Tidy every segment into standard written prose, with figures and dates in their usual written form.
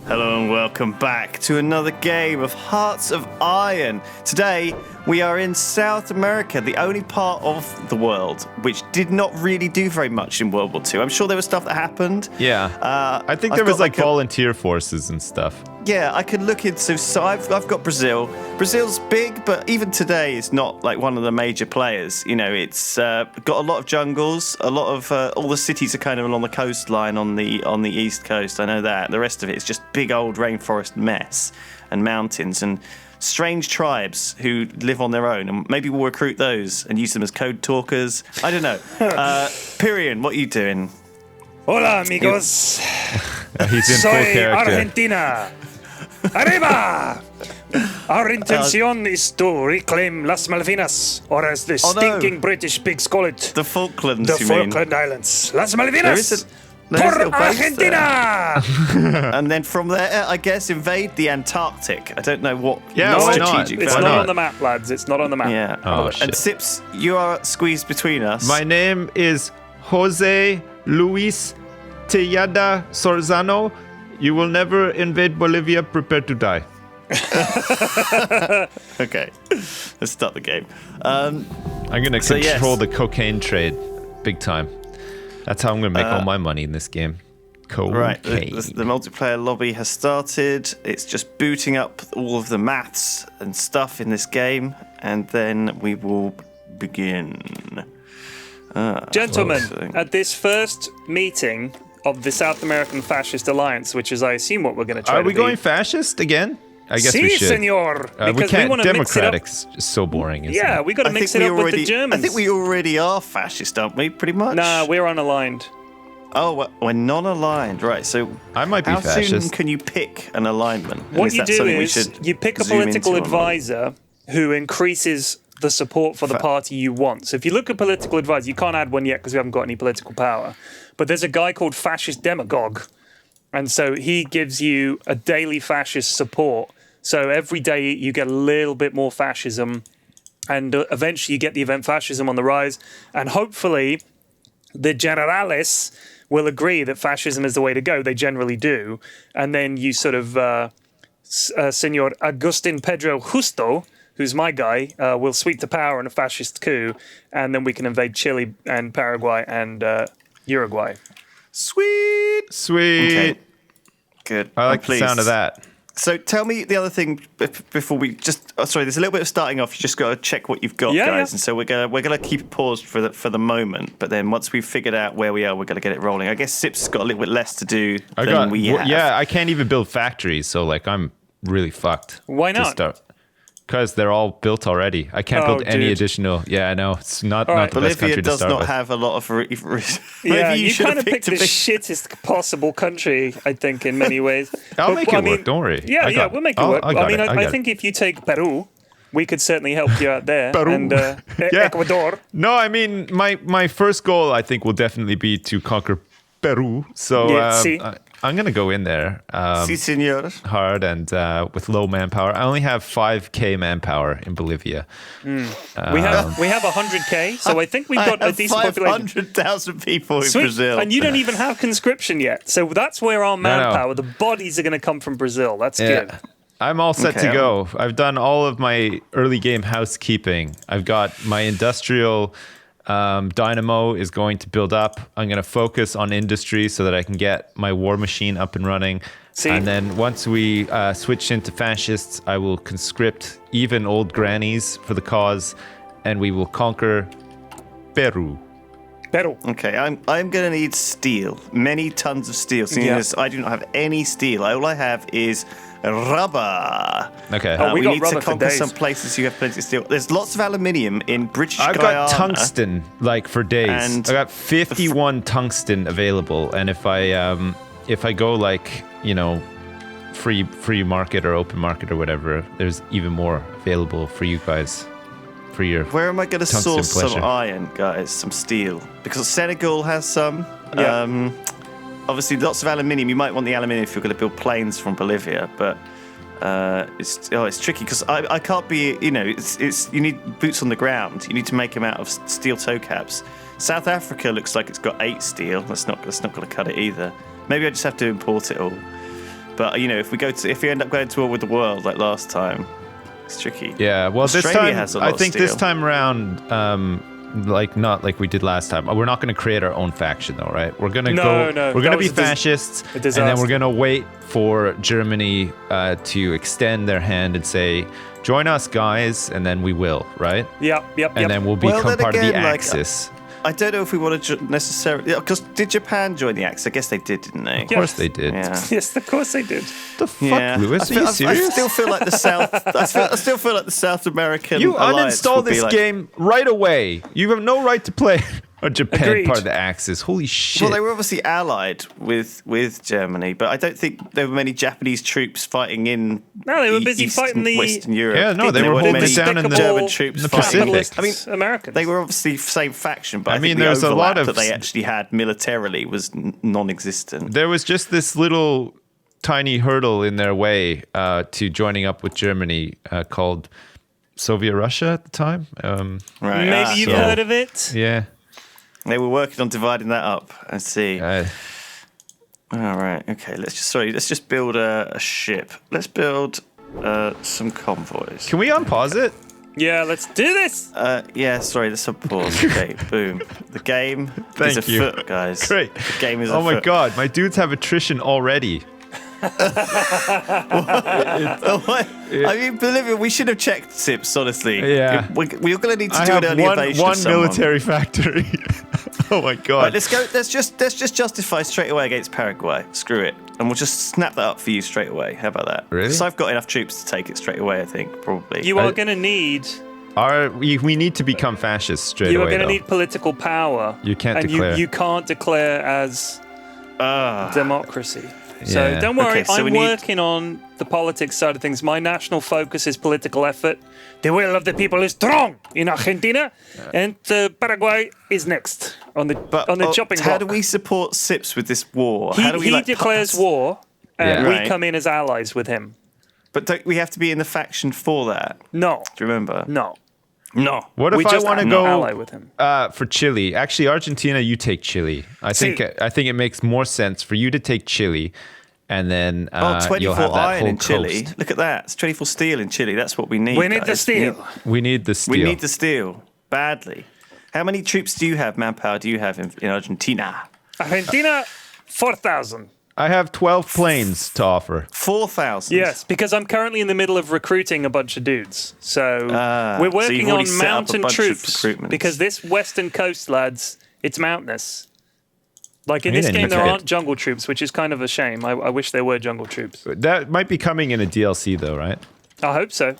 Hello and welcome back to another game of Hearts of Iron. Today, we are in South America, the only part of the world which did not really do very much in World War II. I'm sure there was stuff that happened. Yeah. I think there was like volunteer forces and stuff. Yeah, I could look into. So I've got Brazil. Brazil's big, but even today, it's not like one of the major players. You know, it's got a lot of jungles. A lot of all the cities are kind of along the coastline on the east coast. I know that. The rest of it is just big old rainforest mess and mountains and strange tribes who live on their own. And maybe we'll recruit those and use them as code talkers. I don't know. Pyrian, what are you doing? Hola, amigos. He's in full character. Argentina. Arriba! Our intention is to reclaim Las Malvinas, or as the stinking British pigs call it, the Falklands. The Falkland Islands. Las Malvinas! Por Argentina! And then from there, I guess, invade the Antarctic. I don't know what. Yeah, why not? It's not on the map, lads. It's not on the map. Yeah. Oh, shit. And Sips, you are squeezed between us. My name is Jose Luis Tejada Sorzano. You will never invade Bolivia. Prepare to die. Okay, let's start the game. I'm going to control the cocaine trade big time. That's how I'm going to make all my money in this game. Cocaine. Right, the multiplayer lobby has started. It's just booting up all of the maths and stuff in this game, and then we will begin. Gentlemen, at this first meeting of the South American Fascist Alliance, which is, I assume, what we're going to try to be. Are we going fascist again? I guess we should. Senor. We can't. Want to Democratic's so boring, isn't it? We got to mix it up with the Germans. I think we already are fascist, aren't we? Pretty much. Nah, we're unaligned. Oh, we're non-aligned, right? So I might be how fascist. soon can you pick an alignment? And What you do is you pick a political advisor who increases the support for the party you want. So if you look at political advisor, you can't add one yet because we haven't got any political power. But there's a guy called Fascist Demagogue. And so he gives you a daily fascist support. So every day you get a little bit more fascism. And eventually you get the event fascism on the rise. And hopefully the generales will agree that fascism is the way to go. They generally do. And then you sort of, Senor Agustin Pedro Justo, who's my guy, will sweep to power in a fascist coup. And then we can invade Chile and Paraguay and Uruguay. Sweet. Okay. Good. I like the sound of that. So tell me the other thing before we just. Oh, sorry, there's a little bit of starting off. You just got to check what you've got, guys. Yeah. And so we're gonna keep it paused for the moment. But then once we've figured out where we are, we're gonna get it rolling. I guess Sip's got a little bit less to do than we have. Yeah, I can't even build factories, so like I'm really fucked. Why not? Because they're all built already. I can't build any additional. Yeah, I know. It's not the best country to start with. Bolivia does not have a lot of. Yeah, you kind of picked the shittest possible country, I think, in many ways. I'll make it work. Don't worry. Yeah, we'll make it work. I think if you take Peru, we could certainly help you out there. Peru. And Ecuador. No, I mean, my first goal, I think, will definitely be to conquer Peru. So I'm going to go in there hard and with low manpower. I only have 5k manpower in Bolivia. We have 100k, so I think we've got a decent population. 500,000 people in Brazil. And you don't even have conscription yet. So that's where our manpower, the bodies are going to come from Brazil. That's good. I'm all set to go. I've done all of my early game housekeeping. I've got my industrial dynamo is going to build up. I'm going to focus on industry so that I can get my war machine up and running. And then once we switch into fascists, I will conscript even old grannies for the cause, and we will conquer Peru. Okay, I'm going to need steel. Many tons of steel. As I do not have any steel. All I have is rubber. Okay. We need to conquer some places you have plenty of steel. There's lots of aluminium in British Guyana. I've got tungsten, like, for days. And I got 51 tungsten available, and if I go, like, you know, free market or open market or whatever, there's even more available for you guys. For your Where am I going to source some iron, guys? Some steel? Because Senegal has some. Yeah. Obviously, lots of aluminium. You might want the aluminium if you're going to build planes from Bolivia, but it's tricky because I can't be. You know, you need boots on the ground. You need to make them out of steel toe caps. South Africa looks like it's got 8 steel. That's not going to cut it either. Maybe I just have to import it all. But if we end up going to war with the world like last time, it's tricky. Yeah, well, Australia this time has a lot I of think this steel. time around, not like we did last time. We're not going to create our own faction, though, right? We're going to No, We're going that to be was fascists, a and disaster. then we're going to wait for Germany to extend their hand and say, "Join us, guys," and then we will, right? Yep. And then we'll become then part of again, the like, Axis. I don't know if we want to necessarily, because did Japan join the Axis? I guess they did, didn't they? Of course they did. Yeah. Yes, of course they did. The fuck, Lewis? Are you I serious? still feel like the South. I still feel like the South American. You alliance uninstall would be this like, game right away. You have no right to play a Japan Agreed. part of the Axis. Holy shit. Well, they were obviously allied with Germany, but I don't think there were many Japanese troops fighting in. No, they were busy fighting the Western Europe. Yeah, no, they There were weren't holding many it down in the German troops the fighting. Pacific. I mean, Americans. They were obviously same faction, but I mean, think the there's a lot overlap of that they actually had militarily was non-existent. There was just this little tiny hurdle in their way to joining up with Germany called Soviet Russia at the time. Right. Maybe you've heard of it. Yeah. They were working on dividing that up. I see. All right. Okay. Let's just build a ship. Let's build some convoys. Can we unpause it? Yeah, let's do this. Yeah. Sorry. Let's pause. Okay. Boom. The game is Thank you. afoot, guys. Great. The game is Oh my afoot. god, my dudes have attrition already. I mean, believe it, we should have checked Sips, honestly. Yeah. We're going to need to I do have an early invasion one of someone. military factory. Oh my god. Right, let's just justify straight away against Paraguay. Screw it. And we'll just snap that up for you straight away. How about that? Really? Because I've got enough troops to take it straight away, I think, probably. You are going to need. We need to become fascists straight You away. are going to though. need political power. You can't and declare. You can't declare as democracy. So Yeah. don't worry, Okay, so we I'm need- working on the politics side of things. My national focus is political effort. The will of the people is strong in Argentina, and Paraguay is next on the chopping how block. do we support Sips with this war? How do we, He declares war, and Yeah. we Right. come in as allies with him. But don't we have to be in the faction for that? No, Do you remember? no. No. What We if I just want to ally go with him. for Chile? Actually, Argentina, you take Chile. I think it makes more sense for you to take Chile, and then you'll 24 have that iron whole in Chile. coast. Look at that. It's 24 steel in Chile. That's what we need. We need the guys. steel. We need the steel. We need the steel badly. How many troops do you have, manpower do you have in Argentina? Argentina, 4,000. I have 12 planes to offer. 4,000. Yes, because I'm currently in the middle of recruiting a bunch of dudes. So we're so working you've already on set up a mountain bunch of troops recruitment. because this western coast, lads, it's mountainous. Like in I this didn't game, there look at aren't jungle troops, which is kind of a shame. I wish there were jungle troops. That might be coming in a DLC, though, right? I hope so.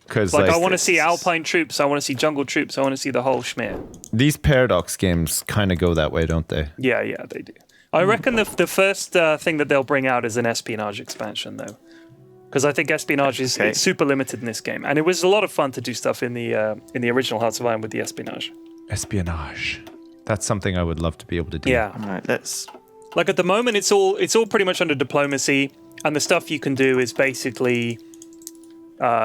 Because Like I want to see alpine troops, I want to see jungle troops, I want to see the whole schmear. these Paradox games kind of go that way, don't they? Yeah, they do. I reckon the first thing that they'll bring out is an espionage expansion, though. Because I think espionage is Okay. it's super limited in this game, and it was a lot of fun to do stuff in the original Hearts of Iron with the espionage. Espionage. That's something I would love to be able to do. Yeah, All right, let's. like at the moment, it's all pretty much under diplomacy, and the stuff you can do is basically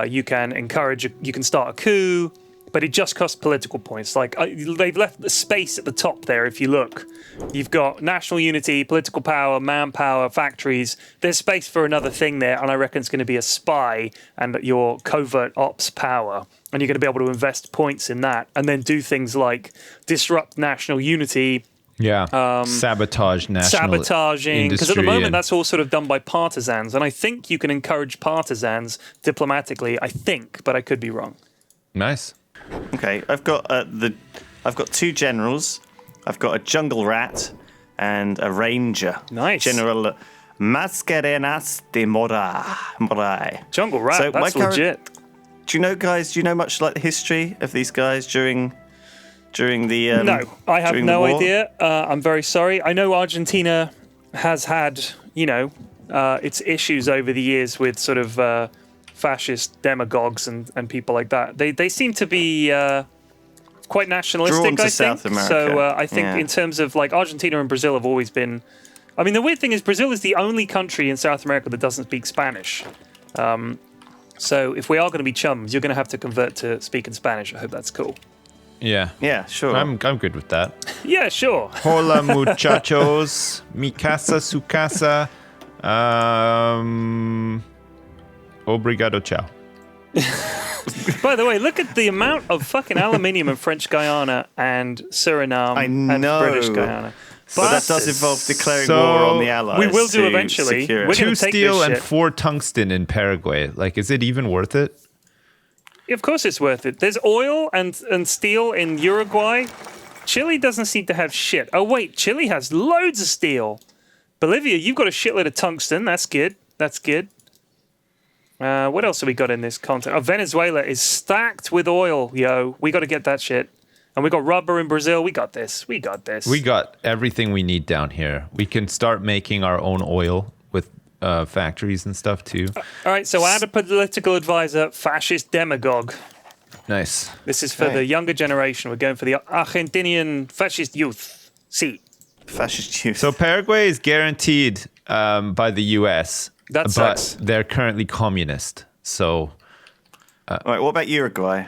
you can start a coup, but it just costs political points. Like they've left the space at the top there. If you look, you've got national unity, political power, manpower, factories. There's space for another thing there, and I reckon it's going to be a spy and your covert ops power, and you're going to be able to invest points in that, and then do things like disrupt national unity. Yeah. Sabotage national Sabotaging, because at the industry moment and- that's all sort of done by partisans, and I think you can encourage partisans diplomatically. I think, but I could be wrong. Nice. Okay, I've got two generals. I've got a jungle rat and a ranger. Nice. General Mascarenas de Morai. Jungle Rat, So my that's current- legit. Do you know, guys? Do you know much like the history of these guys during the? No, I have during the no war? idea. I'm very sorry. I know Argentina has had, its issues over the years with sort of fascist demagogues and people like that. They seem to be quite nationalistic, Drawn to I South think. America. So I think Yeah. in terms of like Argentina and Brazil have always been. I mean, the weird thing is Brazil is the only country in South America that doesn't speak Spanish. So if we are going to be chums, you're going to have to convert to speaking Spanish. I hope that's cool. Yeah. Yeah, sure. I'm good with that. Yeah, sure. Hola, muchachos. Mi casa, su casa. Obrigado, ciao. By the way, look at the amount of fucking aluminium in French Guiana and Suriname and British Guyana. But that does involve declaring war on the Allies. We will do eventually. We're 2 steel and shit. 4 tungsten in Paraguay. Like, is it even worth it? Of course it's worth it. There's oil and steel in Uruguay. Chile doesn't seem to have shit. Oh, wait, Chile has loads of steel. Bolivia, you've got a shitload of tungsten. That's good. That's good. What else have we got in this continent? Oh, Venezuela is stacked with oil, yo. We got to get that shit. And we got rubber in Brazil. We got this. We got this. We got everything we need down here. We can start making our own oil with factories and stuff too. All right, so add a political advisor, fascist demagogue. Nice. This is for the younger generation. We're going for the Argentinian fascist youth. See. Fascist youth. So Paraguay is guaranteed by the U.S., That sucks. but they're currently communist. So... All right, what about Uruguay?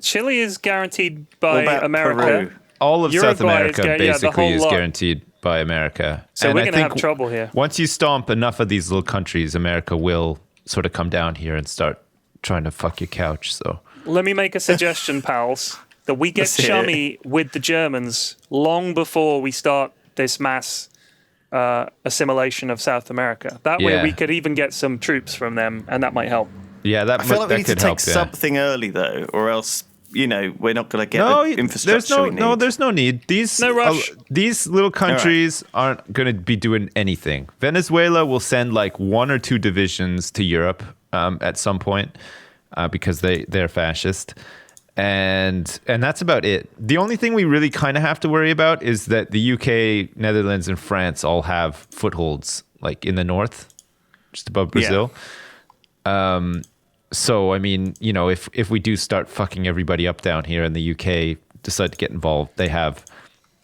Chile is guaranteed What by about America. Peru? all of Uruguay South America the basically whole is lot. guaranteed by America. So And we're I going to have think trouble here. Once you stomp enough of these little countries, America will sort of come down here and start trying to fuck your couch. So Let me make a suggestion, pals, that we get Let's hear it. chummy with the Germans long before we start this mass assimilation of South America. That way Yeah. we could even get some troops from them, and that might help. yeah, I feel like we that need to could take help. Yeah. something early though, or else we're not going to get No, the infrastructure there's we need. no, there's no need. These No rush. These little countries aren't going to be doing anything. Venezuela will send like 1 or 2 divisions to Europe at some point because they're fascist, and that's about it. The only thing we really kind of have to worry about is that the UK, Netherlands, and France all have footholds like in the north, just above Brazil. So, I mean, you know, if we do start fucking everybody up down here and the UK decide to get involved, they have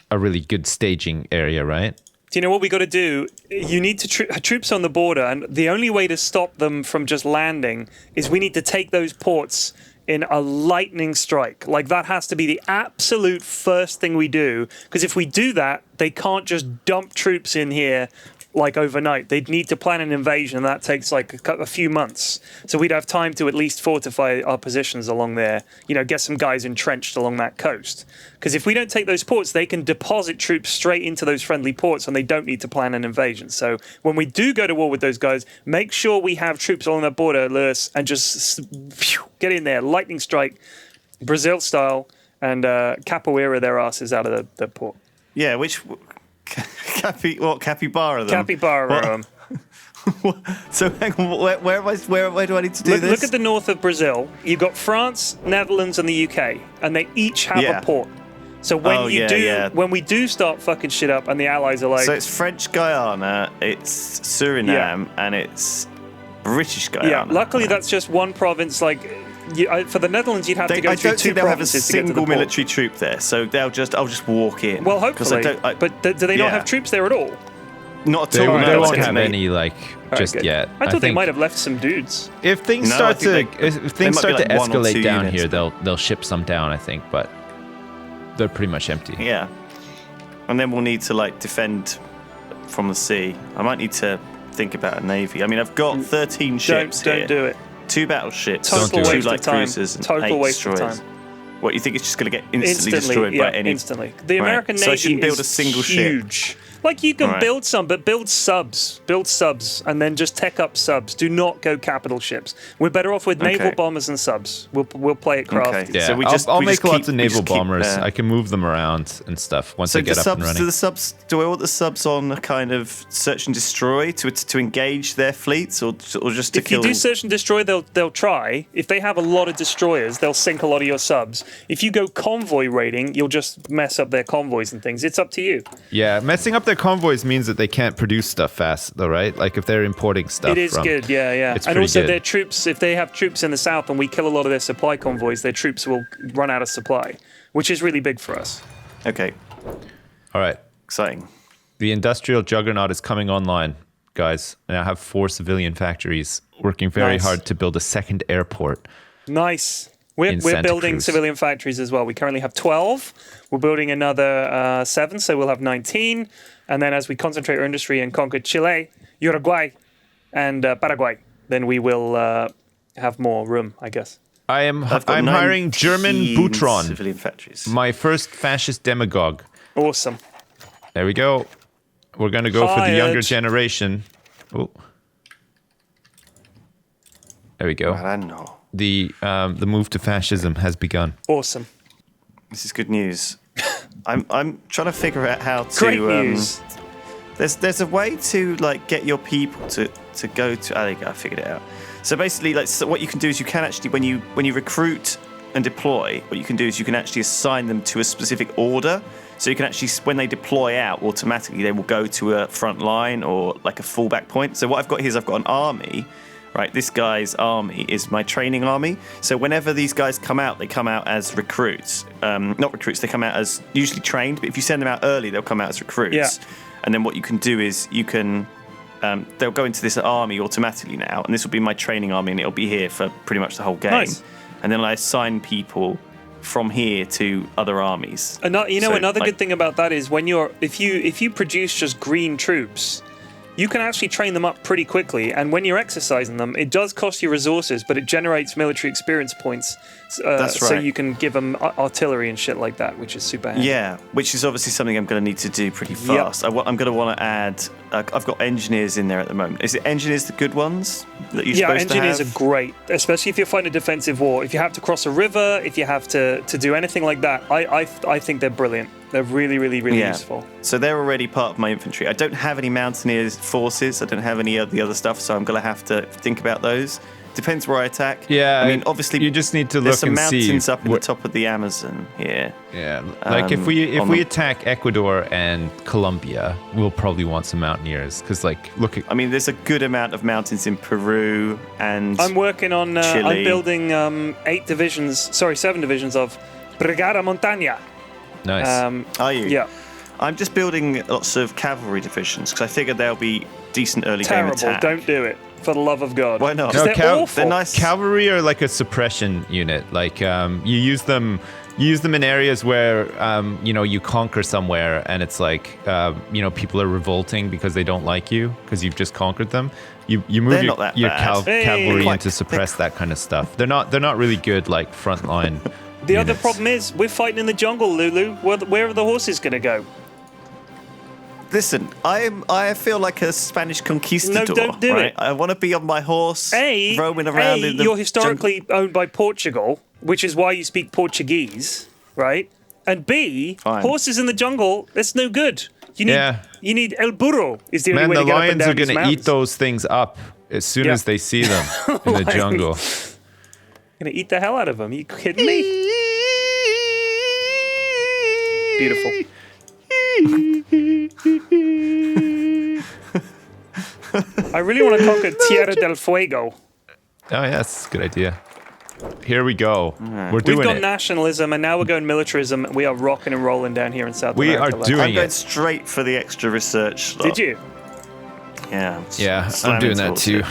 a really good staging area, right? Do you know what we got to do? You need to troops on the border, and the only way to stop them from just landing is we need to take those ports in a lightning strike. Like, that has to be the absolute first thing we do, because if we do that, they can't just dump troops in here like overnight. They'd need to plan an invasion, and that takes like a few months. So we'd have time to at least fortify our positions along there, you know, get some guys entrenched along that coast. Because if we don't take those ports, they can deposit troops straight into those friendly ports, and they don't need to plan an invasion. So when we do go to war with those guys, make sure we have troops along that border, Lewis, and just get in there, lightning strike, Brazil style, and capoeira their asses out of the port. Yeah, which capybara them? Capybara. So hang on, where do I need to do this? Look at the north of Brazil. You've got France, Netherlands, and the UK, and they each have a port. So when when we do start fucking shit up, and the Allies are like, so it's French Guiana, it's Suriname, and it's British Guiana. yeah. Luckily, that's just one province. Like for the Netherlands, you'd have to go I through don't 2 think they'll have a provinces to get to the single port. military troop there, so I'll just walk in. Well, hopefully. But do they not yeah. have troops there at all? Not at They, all. they no, won't it's have me. any like just good. yet. I thought they think might have left some dudes. If things No, I start think to they- if things might be start to like 1 or 2 escalate down units. here, they'll ship some down, I think, but they're pretty much empty. Yeah, and then we'll need to like defend from the sea. I might need to think about a navy. I mean, I've got 13 ships here. Don't do it. 2 battleships, Total do it. 2 waste of light time. cruisers, and Total 8 waste of destroyers. time. What, you think it's just going to get instantly destroyed yeah, by any? instantly. The Right. American So I Navy shouldn't build is a single ship. huge. Like, you can Right. build some, but build subs, and then just tech up subs. Do not go capital ships. We're better off with naval Okay. bombers and subs. We'll play it crafty. Okay. Yeah, So we I'll, just- I'll we make just lots keep- of we naval just keep, bombers. I can move them around and stuff once So they get up and running. do I want the subs on a kind of search and destroy to engage their fleets, or just to If kill? you do search and destroy, they'll try. If they have a lot of destroyers, they'll sink a lot of your subs. If you go convoy raiding, you'll just mess up their convoys and things. It's up to you. Yeah, messing up their convoys means that they can't produce stuff fast, though, right? Like if they're importing stuff. It is from, good, yeah. It's And pretty also good. their troops, if they have troops in the south and we kill a lot of their supply convoys, their troops will run out of supply, which is really big for us. Okay, All right, exciting. the industrial juggernaut is coming online, guys. And I have 4 civilian factories working very Nice. hard to build a second airport. Nice. We're In Santa building Cruz. civilian factories as well. We currently have 12. We're building another 7, so we'll have 19. And then as we concentrate our industry and conquer Chile, Uruguay and Paraguay, then we will have more room, I guess. I'm hiring German Butron, civilian factories. my first fascist demagogue. Awesome. There we go. We're going to go for the younger Hired. generation. Oh. There we go. I don't know. The move to fascism has begun. Awesome. This is good news. I'm trying to figure out how to. Great news. There's a way to like get your people to go to. There you go. I figured it out. So basically, like so what you can do is you can actually when you recruit and deploy, what you can do is you can actually assign them to a specific order. So you can actually, when they deploy out, automatically they will go to a front line or like a fallback point. So what I've got here is I've got an army. Right, this guy's army is my training army. So whenever these guys come out, they come out as recruits. Not recruits, they come out as usually trained. But if you send them out early, they'll come out as recruits. Yeah. And then what you can do is you can, they'll go into this army automatically now. And this will be my training army, and it'll be here for pretty much the whole game. Nice. And then I assign people from here to other armies. Another like, good thing about that is when if you produce just green troops, you can actually train them up pretty quickly, and when you're exercising them, it does cost you resources, but it generates military experience points. That's right. So you can give them artillery and shit like that, which is super handy. Yeah, which is obviously something I'm going to need to do pretty fast. Yep. I'm going to want to add. I've got engineers in there at the moment. Is it engineers the good ones that you're supposed to have? Yeah, engineers are great, especially if you're fighting a defensive war. If you have to cross a river, if you have to do anything like that, I think they're brilliant. They're really, really, really useful. So they're already part of my infantry. I don't have any mountaineers forces. I don't have any of the other stuff, so I'm going to have to think about those. Depends where I attack. Yeah, I mean, obviously, you just need to there's look some and see. mountains up at the top of the Amazon here. Yeah, like if we attack Ecuador and Colombia, we'll probably want some mountaineers because, like, look at. I mean, there's a good amount of mountains in Peru and. I'm working on. Chile. I'm building 7 divisions of Brigada Montaña. Nice. Are you? Yeah. I'm just building lots of cavalry divisions because I figure they'll be decent early game Terrible. attack. Don't do it. For the love of God. Why not? Because they're awful. They're nice. Cavalry are like a suppression unit. Like you use them in areas where you conquer somewhere, and it's like people are revolting because they don't like you because you've just conquered them. You move your cavalry in to suppress that kind of stuff. They're not really good like frontline. The units. other problem is we're fighting in the jungle, Lulu. Where are the horses going to go? Listen, I feel like a Spanish conquistador. No, don't do it. I want to be on my horse, roaming around in the you're historically owned by Portugal, which is why you speak Portuguese, right? And B, Fine. horses in the jungle, that's no good. You need El Burro is the only way to the get up and lions down are going these to eat mountains. those things up as soon as they see them in the jungle. Gonna eat the hell out of them. Are you kidding me? Beautiful. I really want to conquer Tierra del Fuego. Oh, yes, good idea. Here we go. We're We've doing got it. nationalism, and now we're going militarism. We are rocking and rolling down here in South We America. are doing I'm going it. straight for the extra research. Did you? Yeah. Yeah, I'm slamming doing that towards too. it.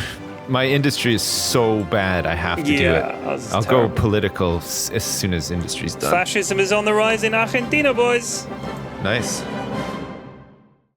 My industry is so bad, I have to do it. I'll go political as soon as industry's done. Fascism is on the rise in Argentina, boys. Nice.